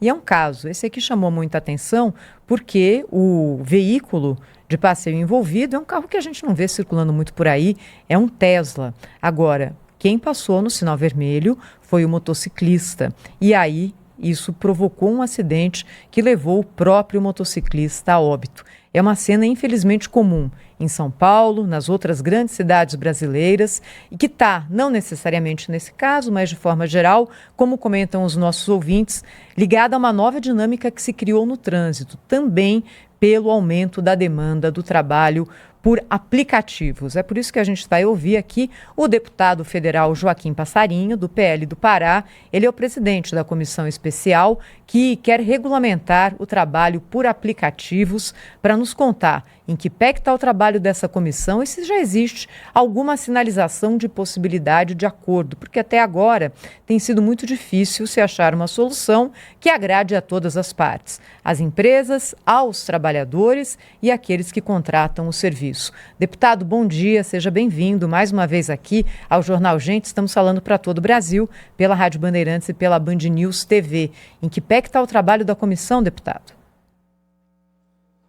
E é um caso, esse aqui chamou muita atenção porque o veículo de passeio envolvido é um carro que a gente não vê circulando muito por aí, é um Tesla. Agora, quem passou no sinal vermelho foi o motociclista. E aí, isso provocou um acidente que levou o próprio motociclista a óbito. É uma cena infelizmente comum em São Paulo, nas outras grandes cidades brasileiras, e que está, não necessariamente nesse caso, mas de forma geral, como comentam os nossos ouvintes, ligada a uma nova dinâmica que se criou no trânsito, também pelo aumento da demanda do trabalho por aplicativos. É por isso que a gente vai ouvir aqui o deputado federal Joaquim Passarinho, do PL do Pará. Ele é o presidente da comissão especial que quer regulamentar o trabalho por aplicativos, para nos contar em que pé está o trabalho dessa comissão e se já existe alguma sinalização de possibilidade de acordo, porque até agora tem sido muito difícil se achar uma solução que agrade a todas as partes, às empresas, aos trabalhadores e àqueles que contratam o serviço. Deputado, bom dia, seja bem-vindo mais uma vez aqui ao Jornal Gente. Estamos falando para todo o Brasil, pela Rádio Bandeirantes e pela Band News TV. Em que pé está o trabalho da comissão, deputado?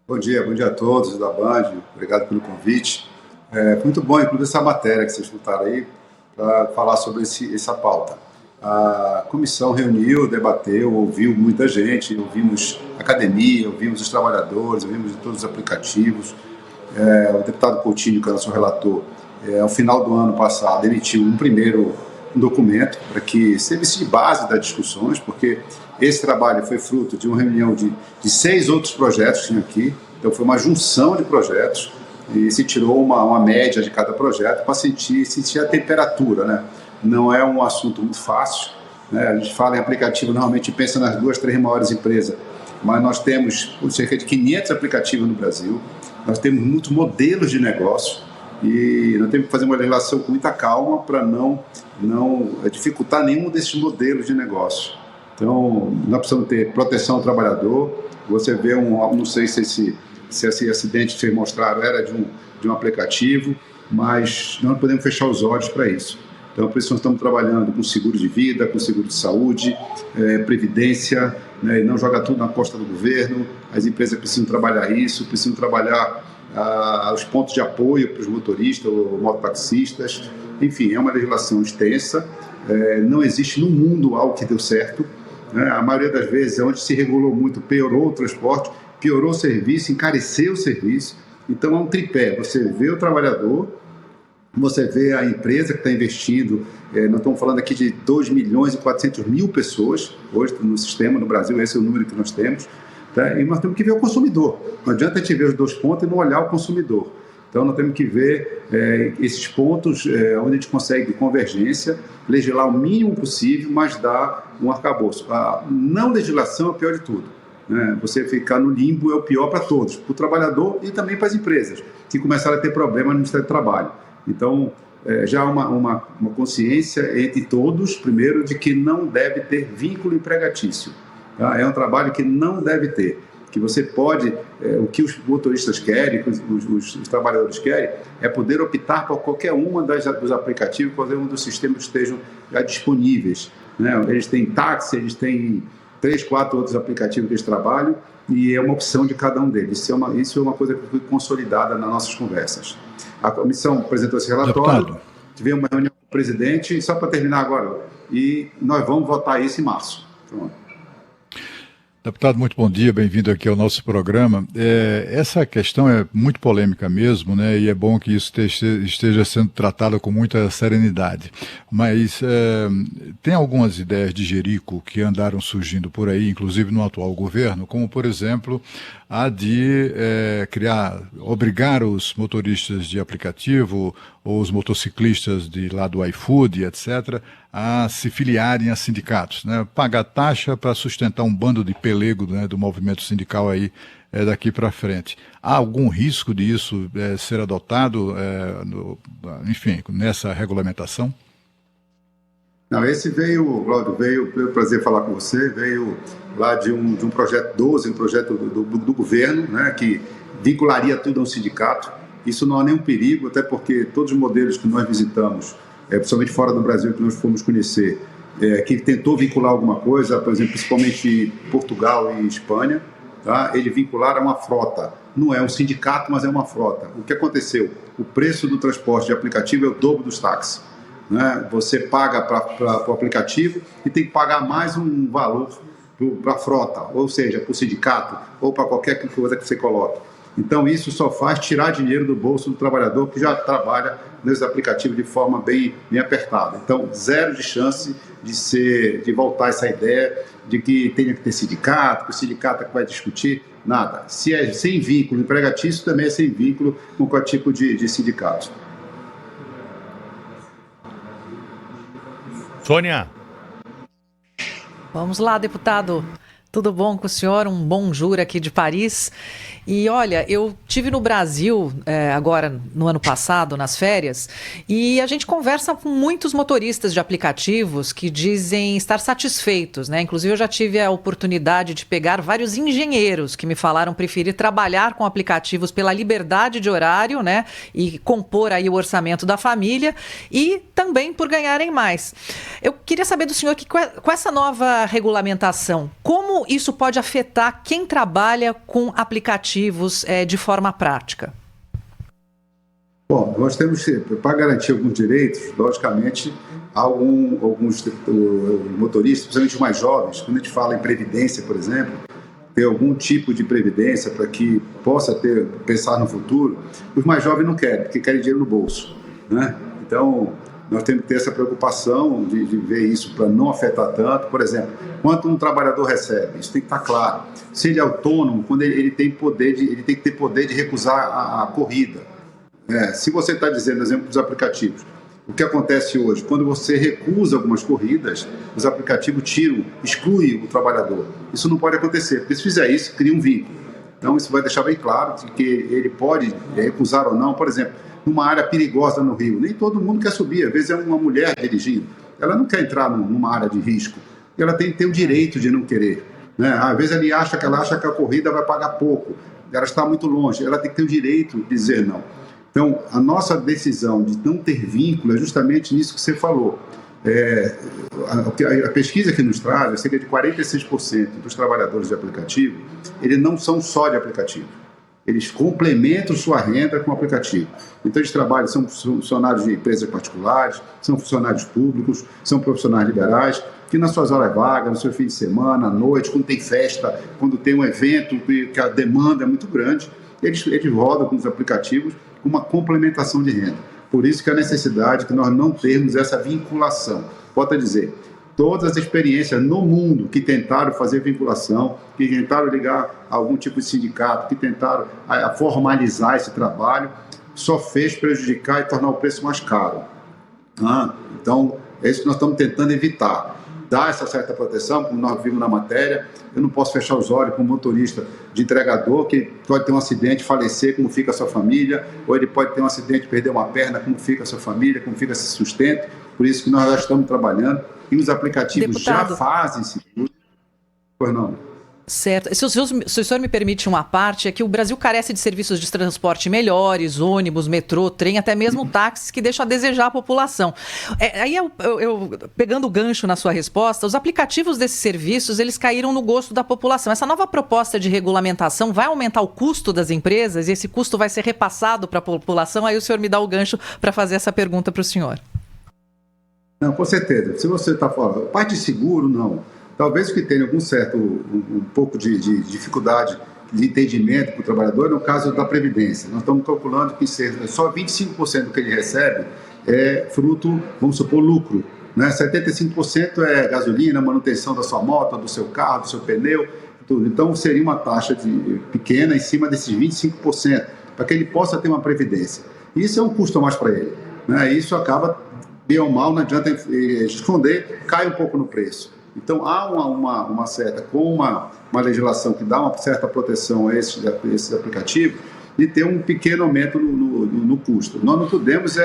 Bom dia a todos da Band, obrigado pelo convite. Foi muito bom, inclusive, essa matéria que vocês botaram aí para falar sobre essa pauta. A comissão reuniu, debateu, ouviu muita gente, ouvimos a academia, ouvimos os trabalhadores, ouvimos todos os aplicativos. O deputado Coutinho, que é o nosso relator, ao final do ano passado, emitiu um primeiro documento para que servisse de base das discussões, porque esse trabalho foi fruto de uma reunião de 6 outros projetos que tinha aqui, então foi uma junção de projetos e se tirou uma média de cada projeto para sentir a temperatura, né? Não é um assunto muito fácil, né? A gente fala em aplicativo, normalmente pensa nas 2, 3 maiores empresas, mas nós temos cerca de 500 aplicativos no Brasil, nós temos muitos modelos de negócio e nós temos que fazer uma legislação com muita calma para não dificultar nenhum desses modelos de negócio. Então, nós precisamos ter proteção ao trabalhador. Você vê não sei se esse acidente que vocês mostraram era de um aplicativo, mas nós não podemos fechar os olhos para isso. Então, por isso nós estamos trabalhando com seguro de vida, com seguro de saúde, previdência, né, e não jogar tudo na costa do governo. As empresas precisam trabalhar isso, precisam trabalhar os pontos de apoio para os motoristas ou mototaxistas. Enfim, é uma legislação extensa, não existe no mundo algo que deu certo, né? A maioria das vezes, onde se regulou muito, piorou o transporte, piorou o serviço, encareceu o serviço. Então é um tripé, você vê o trabalhador, você vê a empresa que está investindo, nós estamos falando aqui de 2.400.000 pessoas hoje no sistema, no Brasil, esse é o número que nós temos, tá? E nós temos que ver o consumidor, não adianta a gente ver os 2 pontos e não olhar o consumidor. Então, nós temos que ver esses pontos onde a gente consegue convergência, legislar o mínimo possível, mas dar um arcabouço. A não legislação é o pior de tudo, né? Você ficar no limbo é o pior para todos, para o trabalhador e também para as empresas, que começaram a ter problema no Ministério do Trabalho. Então, já há uma consciência entre todos, primeiro, de que não deve ter vínculo empregatício. Tá? É um trabalho que não deve ter. Que você pode, o que os motoristas querem, os trabalhadores querem, é poder optar por qualquer uma dos aplicativos, qualquer um dos sistemas que estejam já disponíveis, né? Eles têm táxi, eles têm 3, 4 outros aplicativos que eles trabalham e é uma opção de cada um deles. Isso é uma coisa que foi consolidada nas nossas conversas. A comissão apresentou esse relatório, tivemos uma reunião com o presidente, e só para terminar agora, e nós vamos votar isso em março. Pronto. Deputado, muito bom dia, bem-vindo aqui ao nosso programa. Essa questão é muito polêmica mesmo, né? E é bom que isso esteja sendo tratado com muita serenidade. Mas tem algumas ideias de jerico que andaram surgindo por aí, inclusive no atual governo, como, por exemplo, a de obrigar os motoristas de aplicativo ou os motociclistas lá do iFood, etc., a se filiarem a sindicatos, né? Pagar taxa para sustentar um bando de pelego, né, do movimento sindical aí daqui para frente. Há algum risco disso ser adotado, enfim, nessa regulamentação? Não, esse Cláudio, foi um prazer falar com você, veio lá de um projeto 12, um projeto do governo, né, que vincularia tudo a um sindicato. Isso não há nenhum perigo, até porque todos os modelos que nós visitamos, principalmente fora do Brasil, que nós fomos conhecer, que tentou vincular alguma coisa, por exemplo, principalmente Portugal e Espanha, tá? Ele vincularam a uma frota. Não é um sindicato, mas é uma frota. O que aconteceu? O preço do transporte de aplicativo é o dobro dos táxis. Né? Você paga para o aplicativo e tem que pagar mais um valor para a frota, ou seja, para o sindicato, ou para qualquer coisa que você coloque. Então, isso só faz tirar dinheiro do bolso do trabalhador que já trabalha nesses aplicativos de forma bem apertada. Então, zero de chance de voltar essa ideia de que tenha que ter sindicato, que o sindicato é que vai discutir, nada. Se é sem vínculo empregatício, também é sem vínculo com qualquer tipo de sindicato. Sônia. Vamos lá, deputado. Tudo bom com o senhor? Um bom jura aqui de Paris. E olha, eu tive no Brasil agora no ano passado, nas férias, e a gente conversa com muitos motoristas de aplicativos que dizem estar satisfeitos, né? Inclusive eu já tive a oportunidade de pegar vários engenheiros que me falaram preferir trabalhar com aplicativos pela liberdade de horário, né? E compor aí o orçamento da família e também por ganharem mais. Eu queria saber do senhor que com essa nova regulamentação, como isso pode afetar quem trabalha com aplicativos de forma prática? Bom, nós temos, para garantir alguns direitos, logicamente, alguns motoristas, principalmente os mais jovens, quando a gente fala em previdência, por exemplo, ter algum tipo de previdência para que possa pensar no futuro, os mais jovens não querem, porque querem dinheiro no bolso, né? Então, nós temos que ter essa preocupação de ver isso para não afetar tanto. Por exemplo, quanto um trabalhador recebe? Isso tem que estar claro. Se ele é autônomo, quando ele tem ele tem que ter poder de recusar a corrida. Se você está dizendo, exemplo dos aplicativos, o que acontece hoje? Quando você recusa algumas corridas, os aplicativos excluem o trabalhador. Isso não pode acontecer, porque se fizer isso, cria um vínculo. Então, isso vai deixar bem claro que ele pode recusar ou não. Por exemplo, numa área perigosa no Rio, nem todo mundo quer subir. Às vezes é uma mulher dirigindo, ela não quer entrar numa área de risco, ela tem que ter o direito de não querer, né? Às vezes ela acha que a corrida vai pagar pouco, ela está muito longe, ela tem que ter o direito de dizer não. Então, a nossa decisão de não ter vínculo é justamente nisso que você falou. A pesquisa que nos traz, cerca de 46% dos trabalhadores de aplicativo, eles não são só de aplicativo. Eles complementam sua renda com o aplicativo. Então, eles trabalham, são funcionários de empresas particulares, são funcionários públicos, são profissionais liberais, que nas suas horas vagas, no seu fim de semana, à noite, quando tem festa, quando tem um evento que a demanda é muito grande, eles rodam com os aplicativos com uma complementação de renda. Por isso que a necessidade que nós não termos essa vinculação. Pode dizer, todas as experiências no mundo que tentaram fazer vinculação, que tentaram ligar a algum tipo de sindicato, que tentaram formalizar esse trabalho, só fez prejudicar e tornar o preço mais caro. Então, é isso que nós estamos tentando evitar. Dar essa certa proteção, como nós vimos na matéria. Eu não posso fechar os olhos para um motorista de entregador que pode ter um acidente, falecer, como fica a sua família, ou ele pode ter um acidente, perder uma perna, como fica a sua família, como fica esse sustento. Por isso que nós já estamos trabalhando e os aplicativos já fazem seguro. Pois não. Certo. Se o senhor me permite uma parte, é que o Brasil carece de serviços de transporte melhores, ônibus, metrô, trem, até mesmo táxis, que deixam a desejar a população. Aí eu pegando o gancho na sua resposta, os aplicativos desses serviços, eles caíram no gosto da população. Essa nova proposta de regulamentação vai aumentar o custo das empresas e esse custo vai ser repassado para a população? Aí o senhor me dá o gancho para fazer essa pergunta para o senhor. Não, com certeza. Se você está falando, parte de seguro, não. Talvez o que tenha um pouco de dificuldade de entendimento para o trabalhador no caso da Previdência. Nós estamos calculando que só 25% do que ele recebe é fruto, vamos supor, lucro, né? 75% é gasolina, manutenção da sua moto, do seu carro, do seu pneu, tudo. Então seria uma taxa pequena em cima desses 25%, para que ele possa ter uma Previdência. Isso é um custo a mais para ele, né? Isso acaba, bem ou mal, não adianta esconder, cai um pouco no preço. Então, há uma certa, com uma legislação que dá uma certa proteção a esses aplicativos, e ter um pequeno aumento no custo. Nós não podemos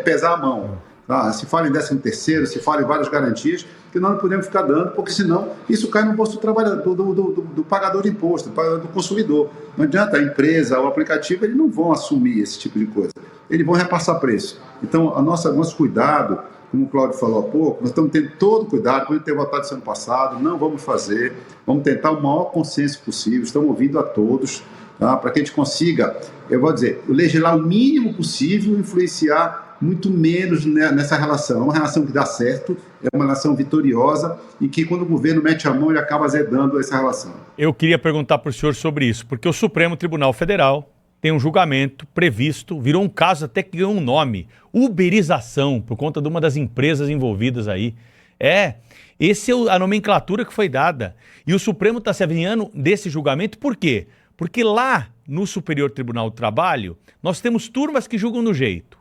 pesar a mão. Tá? Se fala em 13º, se fala em várias garantias, que nós não podemos ficar dando, porque senão isso cai no bolso do trabalhador, do pagador de imposto, do consumidor. Não adianta a empresa, o aplicativo, eles não vão assumir esse tipo de coisa. Eles vão repassar preço. Então, nosso cuidado como o Cláudio falou há pouco, nós estamos tendo todo cuidado, por ter votado isso ano passado, não vamos fazer, vamos tentar o maior consenso possível, estamos ouvindo a todos, tá? Para que a gente consiga, eu vou dizer, legislar o mínimo possível, influenciar muito menos nessa relação. É uma relação que dá certo, é uma relação vitoriosa e que quando o governo mete a mão, ele acaba azedando essa relação. Eu queria perguntar para o senhor sobre isso, porque o Supremo Tribunal Federal tem um julgamento previsto, virou um caso até que ganhou um nome, uberização, por conta de uma das empresas envolvidas aí. Essa é a nomenclatura que foi dada. E o Supremo está se avinhando desse julgamento, por quê? Porque lá no Superior Tribunal do Trabalho, nós temos turmas que julgam do jeito,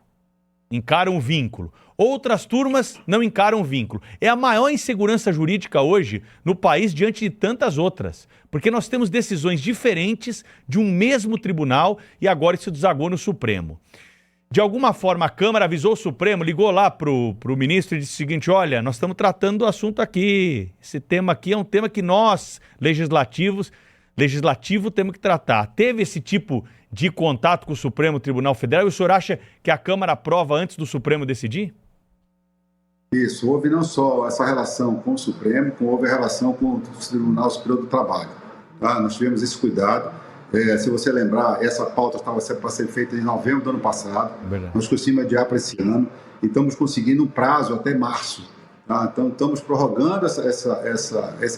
encaram o vínculo. Outras turmas não encaram o vínculo. É a maior insegurança jurídica hoje no país diante de tantas outras. Porque nós temos decisões diferentes de um mesmo tribunal e agora isso desagou no Supremo. De alguma forma a Câmara avisou o Supremo, ligou lá pro ministro e disse o seguinte: olha, nós estamos tratando do assunto aqui. Esse tema aqui é um tema que nós, legislativo, temos que tratar. Teve esse tipo de contato com o Supremo Tribunal Federal e o senhor acha que a Câmara aprova antes do Supremo decidir? Isso, houve não só essa relação com o Supremo, como houve a relação com o Tribunal Superior do Trabalho. Tá? Nós tivemos esse cuidado. Se você lembrar, essa pauta estava para ser feita em novembro do ano passado. Nós conseguimos adiar para esse ano e estamos conseguindo um prazo até março. Tá? Então, estamos prorrogando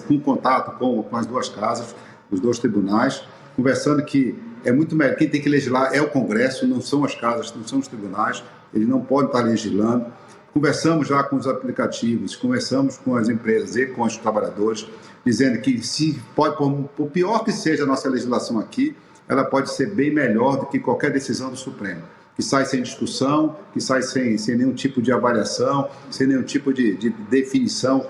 com contato com as duas casas, os dois tribunais, conversando que é muito melhor. Quem tem que legislar é o Congresso, não são as casas, não são os tribunais. Eles não podem estar legislando. Conversamos já com os aplicativos, conversamos com as empresas e com os trabalhadores, dizendo que se pode, por pior que seja a nossa legislação aqui, ela pode ser bem melhor do que qualquer decisão do Supremo, que sai sem discussão, que sai sem nenhum tipo de avaliação, sem nenhum tipo de definição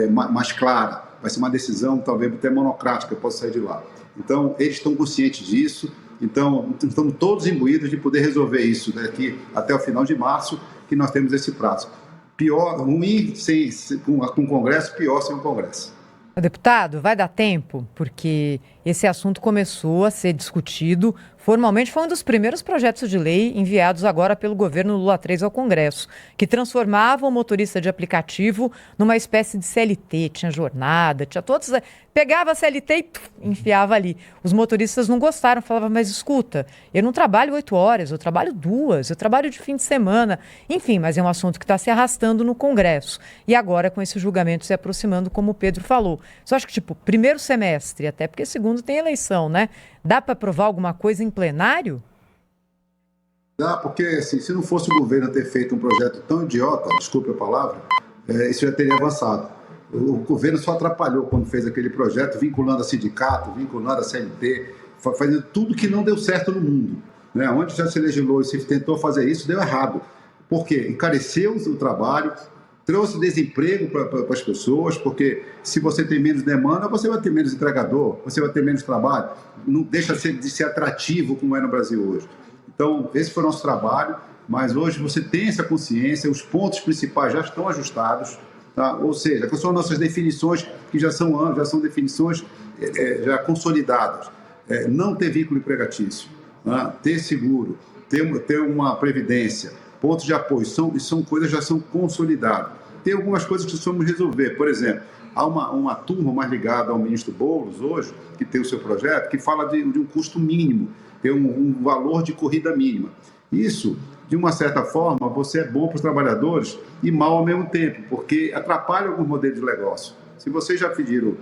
mais clara. Vai ser uma decisão talvez até monocrática, pode sair de lá. Então, eles estão conscientes disso, então estamos todos imbuídos de poder resolver isso daqui até o final de março, que nós temos esse prazo. Pior, ruim com o Congresso, pior sem o Congresso. Deputado, vai dar tempo? Porque esse assunto começou a ser discutido formalmente. Foi um dos primeiros projetos de lei enviados agora pelo governo Lula III ao Congresso, que transformava o motorista de aplicativo numa espécie de CLT. Tinha jornada, tinha todos... Pegava a CLT e enfiava ali. Os motoristas não gostaram, falavam, mas escuta, eu não trabalho 8 horas, eu trabalho 2, eu trabalho de fim de semana. Enfim, mas é um assunto que está se arrastando no Congresso. E agora, com esse julgamento se aproximando, como o Pedro falou. Só acho que, primeiro semestre, até porque segundo tem eleição, né? Dá para aprovar alguma coisa em plenário? Dá, porque assim, se não fosse o governo ter feito um projeto tão idiota, desculpe a palavra, isso já teria avançado. O governo só atrapalhou quando fez aquele projeto, vinculando a sindicato, vinculando a CLT, fazendo tudo que não deu certo no mundo. Né? Onde já se legislou e se tentou fazer isso, deu errado. Por quê? Encareceu o trabalho, trouxe desemprego para as pessoas, porque se você tem menos demanda, você vai ter menos entregador, você vai ter menos trabalho. Não deixa de ser atrativo como é no Brasil hoje. Então, esse foi o nosso trabalho, mas hoje você tem essa consciência, os pontos principais já estão ajustados, tá? Ou seja, que são nossas definições, que já são definições já consolidadas. Não ter vínculo empregatício, tá? Ter seguro, ter uma previdência, pontos de apoio, são coisas que já são consolidadas. Tem algumas coisas que precisamos resolver. Por exemplo, há uma turma mais ligada ao ministro Boulos hoje, que tem o seu projeto, que fala de um custo mínimo, tem um valor de corrida mínima. Isso, de uma certa forma, você é bom para os trabalhadores e mal ao mesmo tempo, porque atrapalha alguns modelos de negócio. Se vocês já pediram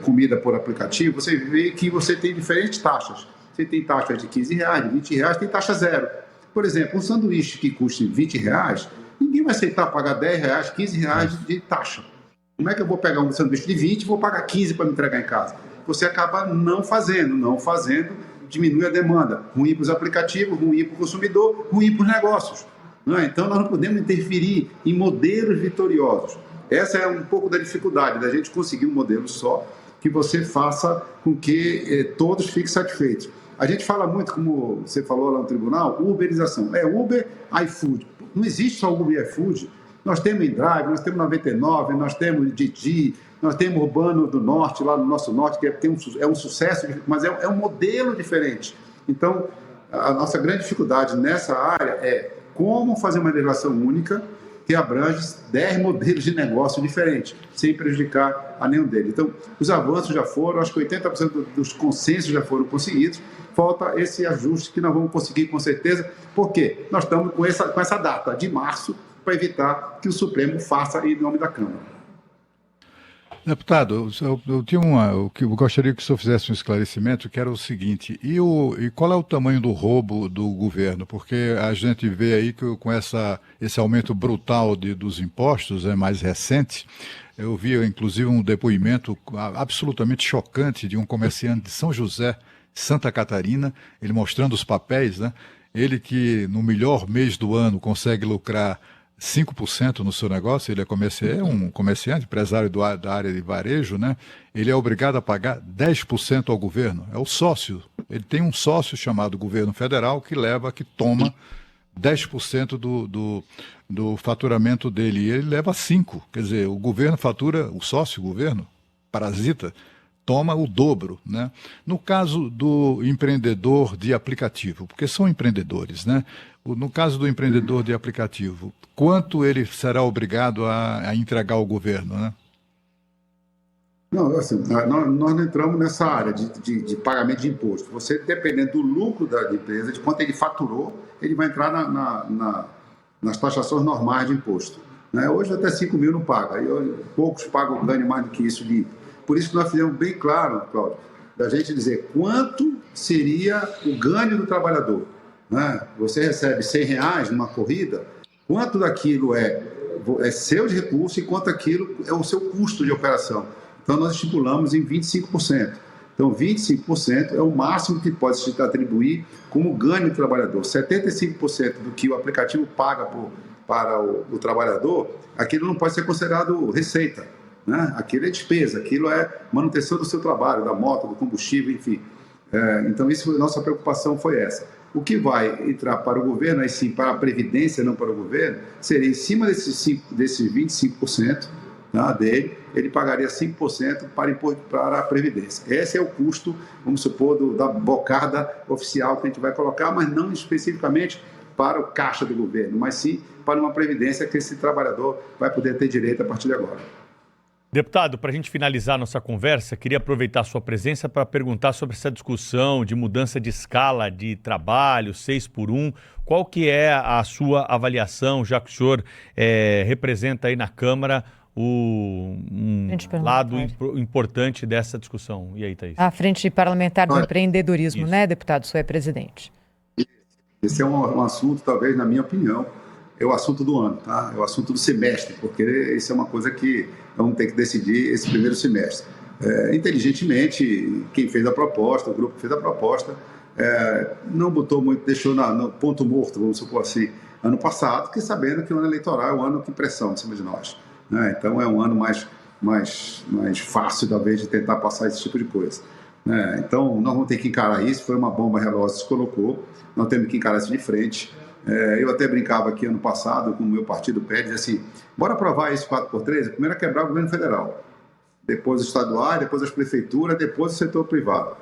comida por aplicativo, você vê que você tem diferentes taxas. Você tem taxas de R$15, de R$20, tem taxa zero. Por exemplo, um sanduíche que custe R$20, ninguém vai aceitar pagar R$10, R$15 de taxa. Como é que eu vou pegar um sanduíche de 20 e vou pagar 15 para me entregar em casa? Você acaba não fazendo, diminui a demanda. Ruim para os aplicativos, ruim para o consumidor, ruim para os negócios. Então, nós não podemos interferir em modelos vitoriosos. Essa é um pouco da dificuldade da gente conseguir um modelo só que você faça com que todos fiquem satisfeitos. A gente fala muito, como você falou lá no tribunal, uberização. Uber, iFood. Não existe só Uber e iFood. Nós temos InDrive, nós temos 99, nós temos Didi, nós temos Urbano do Norte, lá no nosso norte, que é um sucesso, mas é um modelo diferente. Então, a nossa grande dificuldade nessa área é como fazer uma legislação única que abrange 10 modelos de negócio diferentes, sem prejudicar a nenhum deles. Então, os avanços já foram, acho que 80% dos consensos já foram conseguidos, falta esse ajuste que nós vamos conseguir com certeza, porque nós estamos com essa data de março para evitar que o Supremo faça em nome da Câmara. Deputado, eu tinha eu gostaria que o senhor fizesse um esclarecimento, que era o seguinte, e qual é o tamanho do roubo do governo? Porque a gente vê aí que com esse aumento brutal dos impostos, mais recente, eu vi inclusive um depoimento absolutamente chocante de um comerciante de São José, Santa Catarina, ele mostrando os papéis, né? Ele que no melhor mês do ano consegue lucrar 5% no seu negócio, ele é um comerciante, empresário da área de varejo, né? Ele é obrigado a pagar 10% ao governo, é o sócio. Ele tem um sócio chamado governo federal que toma 10% do faturamento dele, e ele leva 5%. Quer dizer, o governo fatura, o sócio, o governo, parasita, toma o dobro, né? No caso do empreendedor de aplicativo, porque são empreendedores, né? No caso do empreendedor de aplicativo, quanto ele será obrigado a entregar ao governo, né? Não, assim, nós não entramos nessa área de pagamento de imposto. Você, dependendo do lucro da empresa, de quanto ele faturou, ele vai entrar nas taxações normais de imposto, né? Hoje até 5 mil não paga, poucos pagam ganho mais do que isso limpo. Por isso que nós fizemos bem claro, Cláudio, da gente dizer quanto seria o ganho do trabalhador, né? Você recebe R$100 numa corrida, quanto daquilo é seu de recurso e quanto aquilo é o seu custo de operação. Então, nós estipulamos em 25%. Então, 25% é o máximo que pode se atribuir como ganho do trabalhador. 75% do que o aplicativo paga para o trabalhador, aquilo não pode ser considerado receita, né? Aquilo é despesa, aquilo é manutenção do seu trabalho, da moto, do combustível, enfim. Então, nossa preocupação foi essa. O que vai entrar para o governo, aí sim, para a Previdência, não para o governo, seria em cima desses 25%, tá, dele, ele pagaria 5% para a Previdência. Esse é o custo, vamos supor, da bocarda oficial que a gente vai colocar, mas não especificamente para o caixa do governo, mas sim para uma Previdência que esse trabalhador vai poder ter direito a partir de agora. Deputado, para a gente finalizar nossa conversa, queria aproveitar a sua presença para perguntar sobre essa discussão de mudança de escala de trabalho, 6x1. Qual que é a sua avaliação, já que o senhor representa aí na Câmara lado importante dessa discussão? E aí, Thaís? A Frente Parlamentar do Empreendedorismo, né, deputado? O senhor é presidente. Esse é um assunto, talvez, na minha opinião, é o assunto do ano, tá? É o assunto do semestre, porque isso é uma coisa que vamos ter que decidir esse primeiro semestre. Inteligentemente, quem fez a proposta, o grupo que fez a proposta, não botou muito, deixou no ponto morto, vamos supor assim, ano passado, porque sabendo que o ano eleitoral é um ano que pressão em cima de nós, né? Então é um ano mais fácil, talvez, de tentar passar esse tipo de coisa, né? Então nós vamos ter que encarar isso, foi uma bomba relógio que se colocou, nós temos que encarar isso de frente. Eu até brincava aqui ano passado com o meu partido pede assim, bora aprovar esse 4x3, primeiro é quebrar o governo federal, depois os estaduais, depois as prefeituras, depois o setor privado,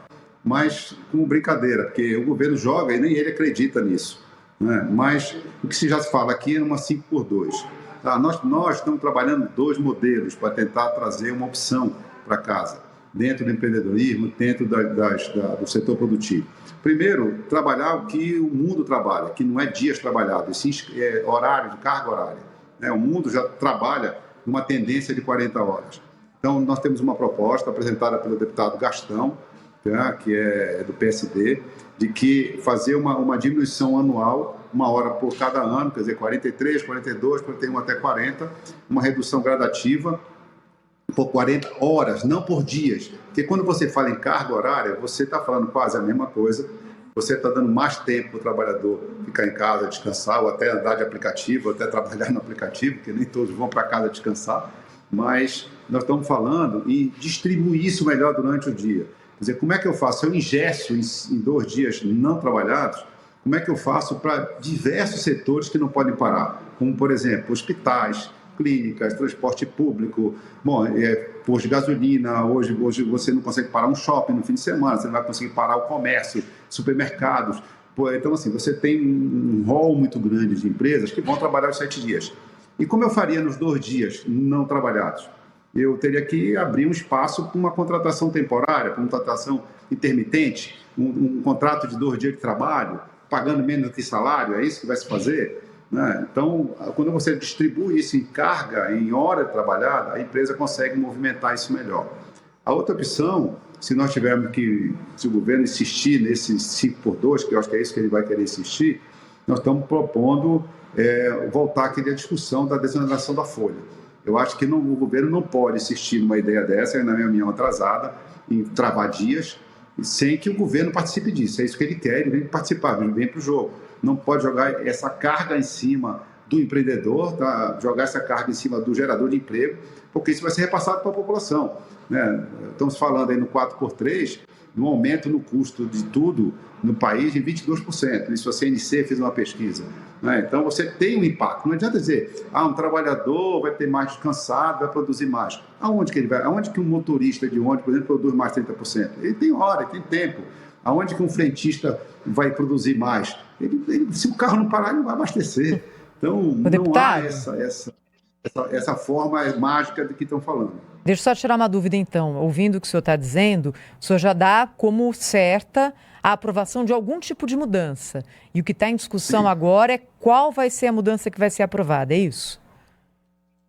mas como brincadeira, porque o governo joga e nem ele acredita nisso, né? Mas o que já se fala aqui é uma 5x2, tá? Nós estamos trabalhando 2 modelos para tentar trazer uma opção para casa, dentro do empreendedorismo, dentro do setor produtivo. Primeiro, trabalhar o que o mundo trabalha, que não é dias trabalhados, sim horário, de carga horária, né? O mundo já trabalha numa tendência de 40 horas. Então, nós temos uma proposta apresentada pelo deputado Gastão, tá, que é do PSD, de que fazer uma diminuição anual, 1 hora por cada ano, quer dizer, 43, 42, 41 até 40, uma redução gradativa, por 40 horas, não por dias. Porque quando você fala em carga horária, você está falando quase a mesma coisa, você está dando mais tempo para o trabalhador ficar em casa, descansar, ou até andar de aplicativo, ou até trabalhar no aplicativo, porque nem todos vão para casa descansar, mas nós estamos falando em distribuir isso melhor durante o dia. Quer dizer, como é que eu faço? Eu ingesto em 2 dias não trabalhados, como é que eu faço para diversos setores que não podem parar? Como, por exemplo, hospitais, clínicas, transporte público, posto de gasolina, hoje você não consegue parar um shopping no fim de semana, você não vai conseguir parar o comércio, supermercados. Então, assim, você tem um rol muito grande de empresas que vão trabalhar os 7 dias. E como eu faria nos 2 dias não trabalhados? Eu teria que abrir um espaço para uma contratação temporária, para uma contratação intermitente, um contrato de 2 dias de trabalho, pagando menos do que salário, é isso que vai se fazer? Né? Então, quando você distribui isso em carga, em hora trabalhada, a empresa consegue movimentar isso melhor. A outra opção, se nós tivermos que, se o governo insistir nesse 5x2, que eu acho que é isso que ele vai querer insistir, nós estamos propondo voltar àquela discussão da desoneração da folha. Eu acho que o governo não pode insistir numa ideia dessa, na minha opinião atrasada, em travar dias, sem que o governo participe disso. É isso que ele quer, ele vem participar, vem para o jogo. Não pode jogar essa carga em cima do empreendedor, tá? Jogar essa carga em cima do gerador de emprego, porque isso vai ser repassado para a população. Né? Estamos falando aí no 4x3, no aumento no custo de tudo no país de 22%. Isso a CNC fez uma pesquisa. Né? Então, você tem um impacto. Não adianta dizer, um trabalhador vai ter mais cansado, vai produzir mais. Aonde que ele vai? Aonde que um motorista de ônibus, por exemplo, produz mais 30%? Ele tem hora, ele tem tempo. Aonde que um frentista vai produzir mais? Se o carro não parar, ele não vai abastecer. Então, não há essa forma mágica de que estão falando. Deixa eu só tirar uma dúvida, então. Ouvindo o que o senhor está dizendo, o senhor já dá como certa a aprovação de algum tipo de mudança. E o que está em discussão agora é qual vai ser a mudança que vai ser aprovada, é isso?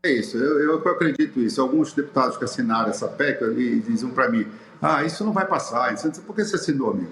É isso, eu acredito isso. Alguns deputados que assinaram essa PEC dizem para mim, isso não vai passar. Por que você assinou, amigo?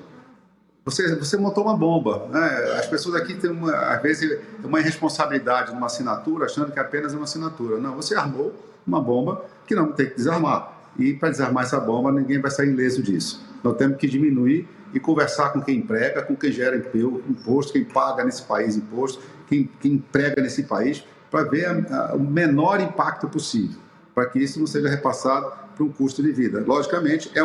Você montou uma bomba. Né? As pessoas aqui têm, às vezes, uma irresponsabilidade numa assinatura, achando que é apenas uma assinatura. Não, você armou uma bomba que não tem que desarmar. E para desarmar essa bomba, ninguém vai sair ileso disso. Nós temos que diminuir e conversar com quem emprega, com quem gera imposto, quem paga nesse país imposto, quem emprega nesse país, para ver o menor impacto possível, para que isso não seja repassado para um custo de vida. Logicamente, é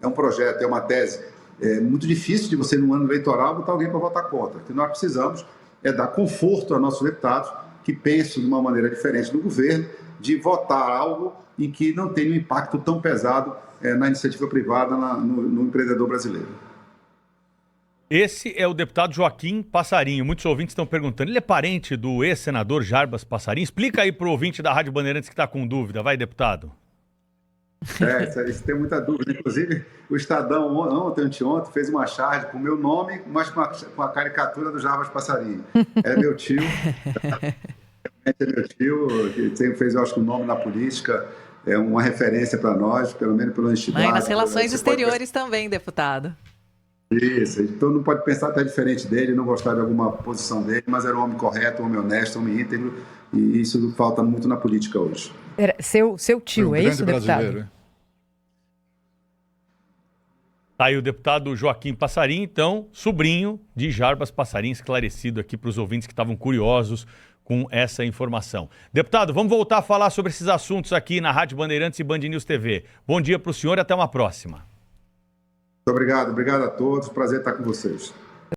um projeto, é uma tese muito difícil de você, no ano eleitoral, botar alguém para votar contra. O que nós precisamos é dar conforto a nossos deputados que pensam de uma maneira diferente do governo, de votar algo em que não tenha um impacto tão pesado na iniciativa privada, no empreendedor brasileiro. Esse é o deputado Joaquim Passarinho. Muitos ouvintes estão perguntando, ele é parente do ex-senador Jarbas Passarinho? Explica aí para o ouvinte da Rádio Bandeirantes que está com dúvida. Vai, deputado. Isso tem muita dúvida. Inclusive, o Estadão anteontem fez uma charge com o meu nome, mas com a caricatura do Jarbas Passarinho. É meu tio. É meu tio, que sempre fez, eu acho, que um nome na política. É uma referência para nós, pelo menos pela honestidade. E nas relações exteriores também, deputado. Isso, então não pode pensar até diferente dele, não gostar de alguma posição dele, mas era um homem correto, um homem honesto, um homem íntegro, e isso falta muito na política hoje. Seu tio, é isso, deputado? Tá aí o deputado Joaquim Passarinho, então, sobrinho de Jarbas Passarinho, esclarecido aqui para os ouvintes que estavam curiosos com essa informação. Deputado, vamos voltar a falar sobre esses assuntos aqui na Rádio Bandeirantes e Band News TV. Bom dia para o senhor e até uma próxima. Muito obrigado a todos, prazer estar com vocês.